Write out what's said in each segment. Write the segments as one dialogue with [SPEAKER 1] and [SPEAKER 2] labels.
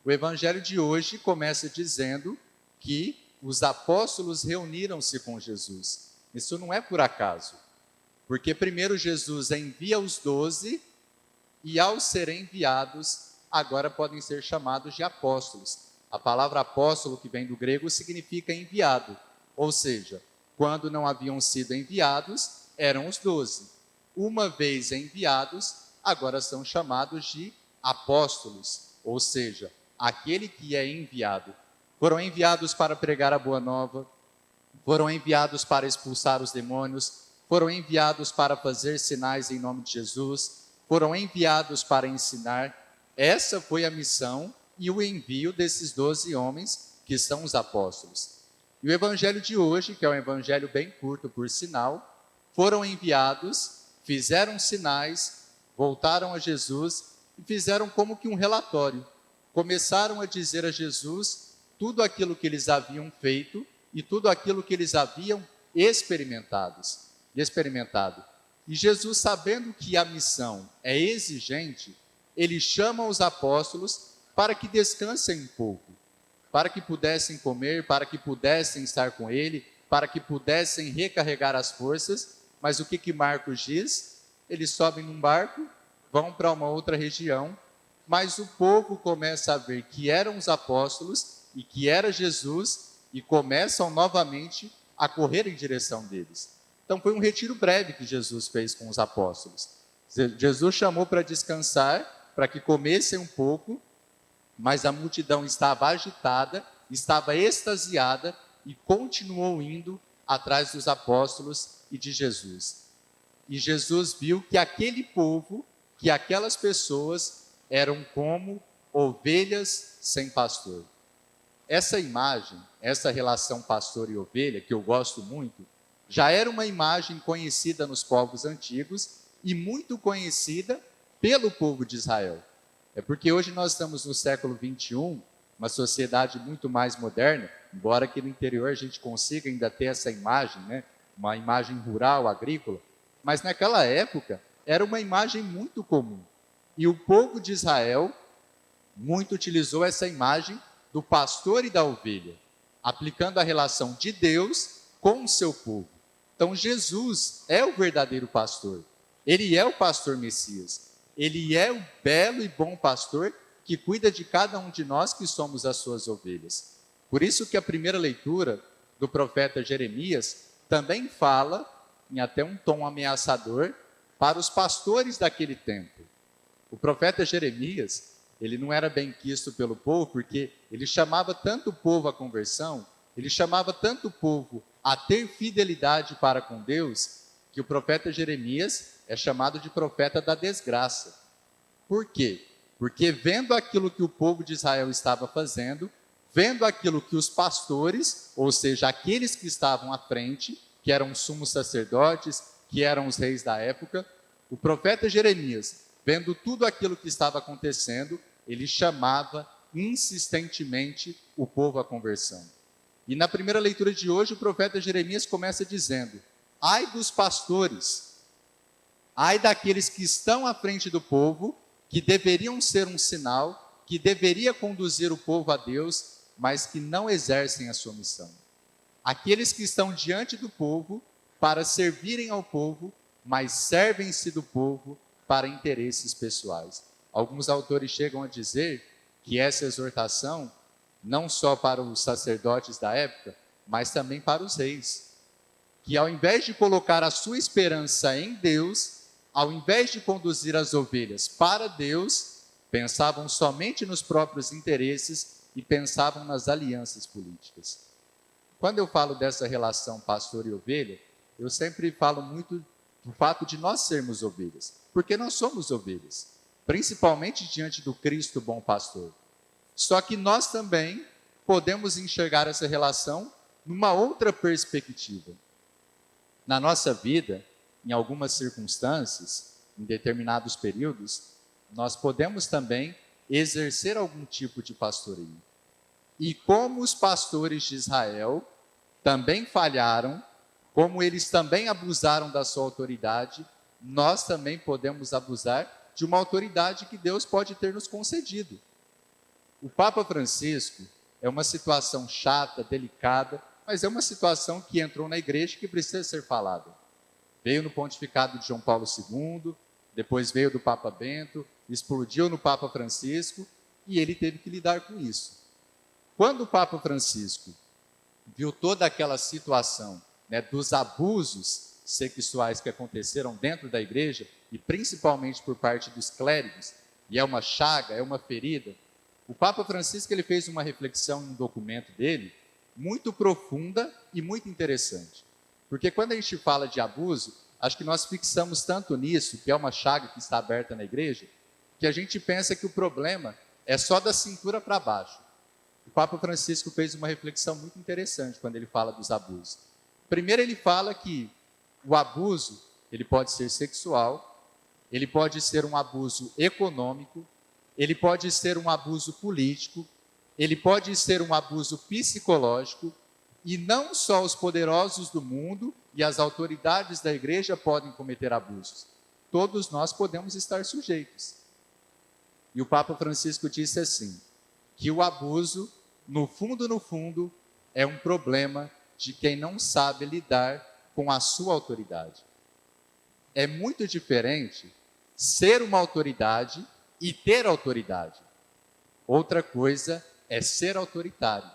[SPEAKER 1] O evangelho de hoje começa dizendo que os apóstolos reuniram-se com Jesus. Isso não é por acaso, porque primeiro Jesus envia os 12 e ao serem enviados, agora podem ser chamados de apóstolos. A palavra apóstolo, que vem do grego, significa enviado, ou seja, quando não haviam sido enviados, eram os 12. Uma vez enviados, agora são chamados de apóstolos, ou seja, aquele que é enviado. Foram enviados para pregar a boa nova, foram enviados para expulsar os demônios, foram enviados para fazer sinais em nome de Jesus, foram enviados para ensinar. Essa foi a missão e o envio desses 12 homens, que são os apóstolos. E o evangelho de hoje, que é um evangelho bem curto por sinal, foram enviados, fizeram sinais, voltaram a Jesus e fizeram como que um relatório. Começaram a dizer a Jesus tudo aquilo que eles haviam feito e tudo aquilo que eles haviam experimentado. E Jesus, sabendo que a missão é exigente, ele chama os apóstolos para que descansem um pouco, para que pudessem comer, para que pudessem estar com ele, para que pudessem recarregar as forças. Mas o que Marcos diz? Eles sobem num barco, vão para uma outra região, mas o povo começa a ver que eram os apóstolos e que era Jesus e começam novamente a correr em direção deles. Então foi um retiro breve que Jesus fez com os apóstolos. Jesus chamou para descansar, para que comessem um pouco, mas a multidão estava agitada, estava extasiada e continuou indo atrás dos apóstolos e de Jesus. E Jesus viu que aquele povo, que aquelas pessoas eram como ovelhas sem pastor. Essa imagem, essa relação pastor e ovelha, que eu gosto muito, já era uma imagem conhecida nos povos antigos e muito conhecida pelo povo de Israel. É porque hoje nós estamos no século 21, uma sociedade muito mais moderna, embora aqui no interior a gente consiga ainda ter essa imagem, né? Uma imagem rural, agrícola, mas naquela época era uma imagem muito comum. E o povo de Israel muito utilizou essa imagem do pastor e da ovelha, aplicando a relação de Deus com o seu povo. Então Jesus é o verdadeiro pastor, ele é o pastor Messias, ele é o belo e bom pastor que cuida de cada um de nós que somos as suas ovelhas. Por isso que a primeira leitura do profeta Jeremias também fala, em até um tom ameaçador, para os pastores daquele tempo. O profeta Jeremias, ele não era bem quisto pelo povo, porque ele chamava tanto o povo à conversão, ele chamava tanto o povo a ter fidelidade para com Deus, que o profeta Jeremias é chamado de profeta da desgraça. Por quê? Porque vendo aquilo que o povo de Israel estava fazendo, vendo aquilo que os pastores, ou seja, aqueles que estavam à frente, que eram os sumos sacerdotes, que eram os reis da época, o profeta Jeremias, vendo tudo aquilo que estava acontecendo, ele chamava insistentemente o povo à conversão. E na primeira leitura de hoje, o profeta Jeremias começa dizendo: ai dos pastores, ai daqueles que estão à frente do povo, que deveriam ser um sinal, que deveria conduzir o povo a Deus, mas que não exercem a sua missão. Aqueles que estão diante do povo para servirem ao povo, mas servem-se do povo para interesses pessoais. Alguns autores chegam a dizer que essa exortação, não só para os sacerdotes da época, mas também para os reis, que ao invés de colocar a sua esperança em Deus, ao invés de conduzir as ovelhas para Deus, pensavam somente nos próprios interesses e pensavam nas alianças políticas. Quando eu falo dessa relação pastor e ovelha, eu sempre falo muito do fato de nós sermos ovelhas, porque nós somos ovelhas, principalmente diante do Cristo bom pastor. Só que nós também podemos enxergar essa relação numa outra perspectiva. Na nossa vida, em algumas circunstâncias, em determinados períodos, nós podemos também exercer algum tipo de pastoreio. E como os pastores de Israel também falharam, como eles também abusaram da sua autoridade, nós também podemos abusar de uma autoridade que Deus pode ter nos concedido. O Papa Francisco é uma situação chata, delicada, mas é uma situação que entrou na igreja que precisa ser falada. Veio no pontificado de João Paulo II, depois veio do Papa Bento, explodiu no Papa Francisco e ele teve que lidar com isso. Quando o Papa Francisco viu toda aquela situação, né, dos abusos sexuais que aconteceram dentro da igreja, e principalmente por parte dos clérigos, e é uma chaga, é uma ferida, o Papa Francisco ele fez uma reflexão em um documento dele, muito profunda e muito interessante. Porque quando a gente fala de abuso, acho que nós fixamos tanto nisso, que é uma chaga que está aberta na igreja, que a gente pensa que o problema é só da cintura para baixo. O Papa Francisco fez uma reflexão muito interessante quando ele fala dos abusos. Primeiro ele fala que o abuso, ele pode ser sexual, ele pode ser um abuso econômico, ele pode ser um abuso político, ele pode ser um abuso psicológico, e não só os poderosos do mundo e as autoridades da igreja podem cometer abusos. Todos nós podemos estar sujeitos. E o Papa Francisco disse assim, que o abuso, no fundo, é um problema de quem não sabe lidar com a sua autoridade. É muito diferente ser uma autoridade e ter autoridade. Outra coisa é ser autoritário.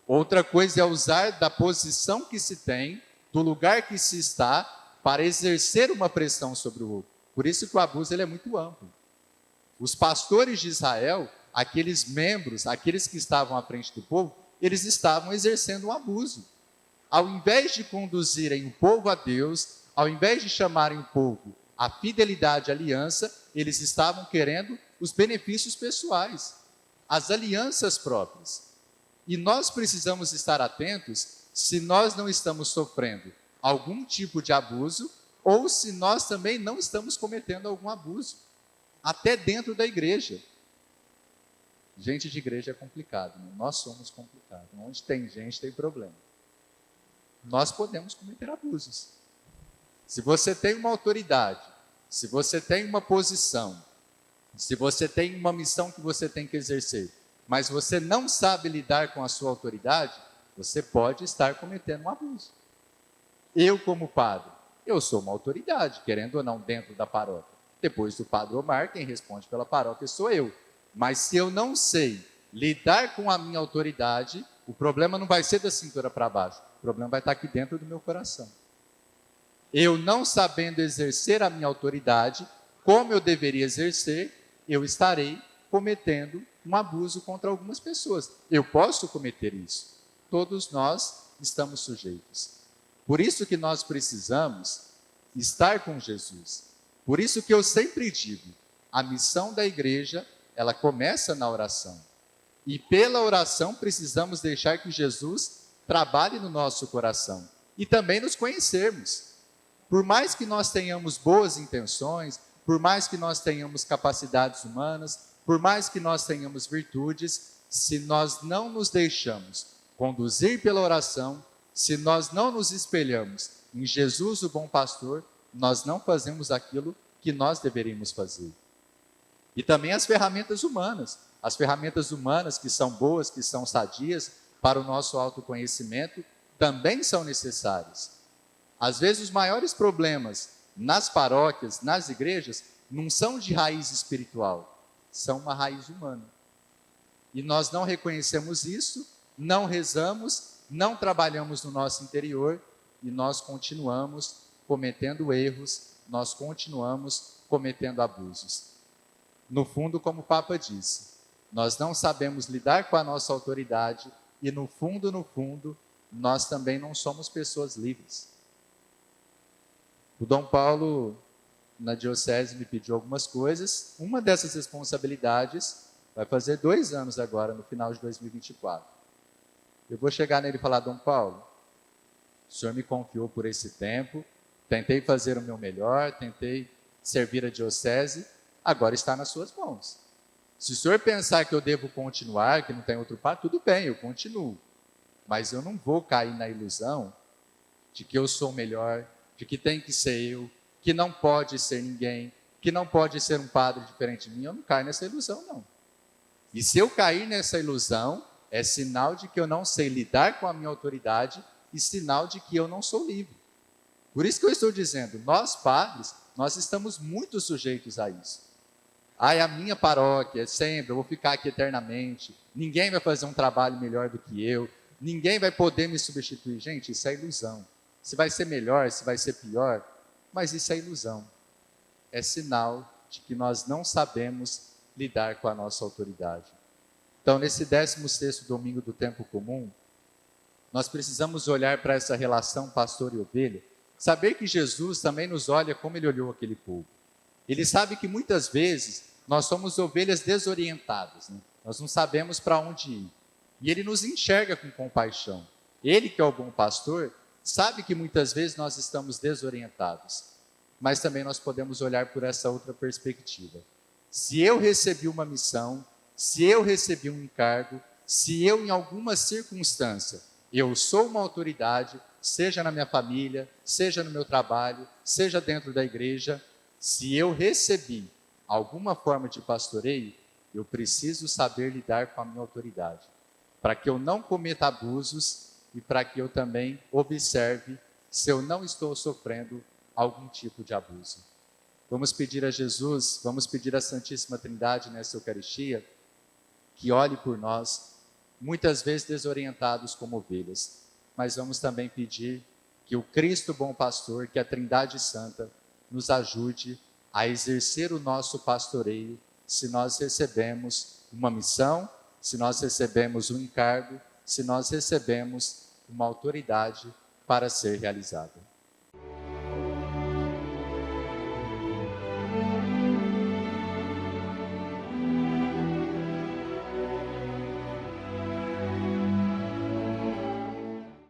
[SPEAKER 1] Outra coisa é usar da posição que se tem, do lugar que se está, para exercer uma pressão sobre o outro. Por isso que o abuso ele é muito amplo. Os pastores de Israel, aqueles membros, aqueles que estavam à frente do povo, eles estavam exercendo um abuso. Ao invés de conduzirem o povo a Deus, ao invés de chamarem o povo à fidelidade à aliança, eles estavam querendo os benefícios pessoais, as alianças próprias. E nós precisamos estar atentos se nós não estamos sofrendo algum tipo de abuso ou se nós também não estamos cometendo algum abuso, até dentro da igreja. Gente de igreja é complicado, né? Nós somos complicados. Onde tem gente, tem problema. Nós podemos cometer abusos. Se você tem uma autoridade, se você tem uma posição, se você tem uma missão que você tem que exercer, mas você não sabe lidar com a sua autoridade, você pode estar cometendo um abuso. Eu, como padre, eu sou uma autoridade, querendo ou não, dentro da paróquia. Depois do padre Omar, quem responde pela paróquia sou eu. Mas se eu não sei lidar com a minha autoridade, o problema não vai ser da cintura para baixo, o problema vai estar aqui dentro do meu coração. Eu não sabendo exercer a minha autoridade, como eu deveria exercer, eu estarei cometendo um abuso contra algumas pessoas. Eu posso cometer isso. Todos nós estamos sujeitos. Por isso que nós precisamos estar com Jesus. Por isso que eu sempre digo, a missão da igreja, ela começa na oração. E pela oração precisamos deixar que Jesus trabalhe no nosso coração. E também nos conhecermos. Por mais que nós tenhamos boas intenções, por mais que nós tenhamos capacidades humanas, por mais que nós tenhamos virtudes, se nós não nos deixamos conduzir pela oração, se nós não nos espelhamos em Jesus, o bom pastor, nós não fazemos aquilo que nós deveríamos fazer. E também as ferramentas humanas que são boas, que são sadias para o nosso autoconhecimento, também são necessárias. Às vezes os maiores problemas nas paróquias, nas igrejas, não são de raiz espiritual, são uma raiz humana. E nós não reconhecemos isso, não rezamos, não trabalhamos no nosso interior e nós continuamos cometendo erros, nós continuamos cometendo abusos. No fundo, como o Papa disse, nós não sabemos lidar com a nossa autoridade e no fundo, nós também não somos pessoas livres. O Dom Paulo, na diocese, me pediu algumas coisas. Uma dessas responsabilidades vai fazer 2 anos agora, no final de 2024. Eu vou chegar nele e falar, Dom Paulo, o senhor me confiou por esse tempo, tentei fazer o meu melhor, tentei servir a diocese, agora está nas suas mãos. Se o senhor pensar que eu devo continuar, que não tem outro padre, tudo bem, eu continuo. Mas eu não vou cair na ilusão de que eu sou melhor, de que tem que ser eu, que não pode ser ninguém, que não pode ser um padre diferente de mim. Eu não caio nessa ilusão, não. E se eu cair nessa ilusão, é sinal de que eu não sei lidar com a minha autoridade e sinal de que eu não sou livre. Por isso que eu estou dizendo, nós padres, nós estamos muito sujeitos a isso. É a minha paróquia, sempre, eu vou ficar aqui eternamente, ninguém vai fazer um trabalho melhor do que eu, ninguém vai poder me substituir. Gente, isso é ilusão. Se vai ser melhor, se vai ser pior, mas isso é ilusão. É sinal de que nós não sabemos lidar com a nossa autoridade. Então, nesse 16º domingo do tempo comum, nós precisamos olhar para essa relação pastor e ovelha, saber que Jesus também nos olha como ele olhou aquele povo. Ele sabe que muitas vezes nós somos ovelhas desorientadas, né? Nós não sabemos para onde ir. E ele nos enxerga com compaixão. Ele, que é o bom pastor, sabe que muitas vezes nós estamos desorientados. Mas também nós podemos olhar por essa outra perspectiva. Se eu recebi uma missão, se eu recebi um encargo, se eu em alguma circunstância, eu sou uma autoridade, seja na minha família, seja no meu trabalho, seja dentro da igreja, se eu recebi alguma forma de pastoreio, eu preciso saber lidar com a minha autoridade, para que eu não cometa abusos e para que eu também observe se eu não estou sofrendo algum tipo de abuso. Vamos pedir a Jesus, vamos pedir à Santíssima Trindade nessa Eucaristia, que olhe por nós, muitas vezes desorientados como ovelhas, mas vamos também pedir que o Cristo bom pastor, que a Trindade Santa, nos ajude a exercer o nosso pastoreio, se nós recebemos uma missão, se nós recebemos um encargo, se nós recebemos uma autoridade para ser realizada.